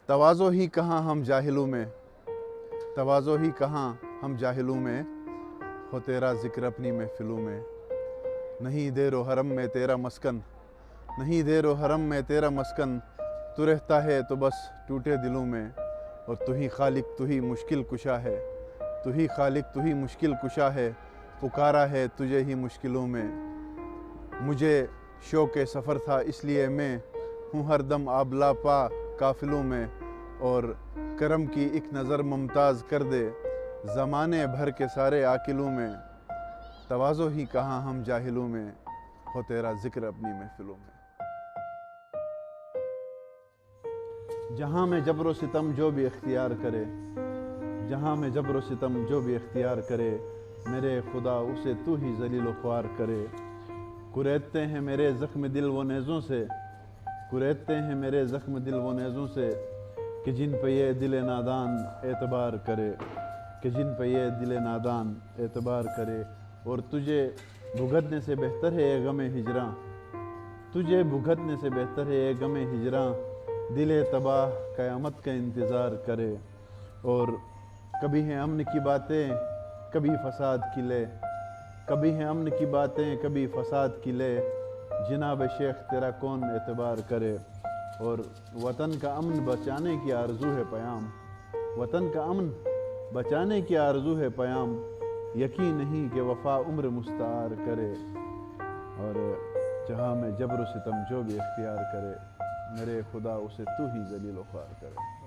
تواضع ہی کہاں ہم جاہلوں میں، تواضع ہی کہاں ہم جاہلوں میں، ہو تیرا ذکر اپنی محفلوں میں۔ نہیں دیر و حرم میں تیرا مسکن، نہیں دیر و حرم میں تیرا مسکن، تو رہتا ہے تو بس ٹوٹے دلوں میں، اور تو ہی خالق تو ہی مشکل کشا ہے، تو ہی خالق تو ہی مشکل کشا ہے، پکارا ہے تجھے ہی مشکلوں میں۔ مجھے شوق سفر تھا اس لیے میں ہوں ہر دم آبلا پا قافلوں میں، اور کرم کی ایک نظر ممتاز کر دے زمانے بھر کے سارے عاقلوں میں۔ تواضع ہی کہاں ہم جاہلوں میں، ہو تیرا ذکر اپنی محفلوں میں۔ جہاں میں جبر و ستم جو بھی اختیار کرے، جہاں میں جبر و ستم جو بھی اختیار کرے، میرے خدا اسے تو ہی ذلیل و خوار کرے۔ کریدتے ہیں میرے زخم دل وہ نیزوں سے، کریدتے ہیں میرے زخم دل وہ نیزوں سے، کہ جن پہ یہ دل نادان اعتبار کرے، کہ جن پہ یہ دل نادان اعتبار کرے۔ اور تجھے بھگتنے سے بہتر ہے یہ غم ہجراں، تجھے بھگتنے سے بہتر ہے یہ غم ہجراں، دل تباہ قیامت کا انتظار کرے۔ اور کبھی ہیں امن کی باتیں کبھی فساد کی لے، کبھی ہیں امن کی باتیں کبھی فساد کی لے، جناب شیخ تیرا کون اعتبار کرے۔ اور وطن کا امن بچانے کی آرزو ہے پیام، وطن کا امن بچانے کی آرزو ہے پیام، یقین نہیں کہ وفا عمر مستعار کرے۔ اور جہاں میں جبر و ستم جو بھی اختیار کرے، میرے خدا اسے تو ہی ذلیل و خوار کرے۔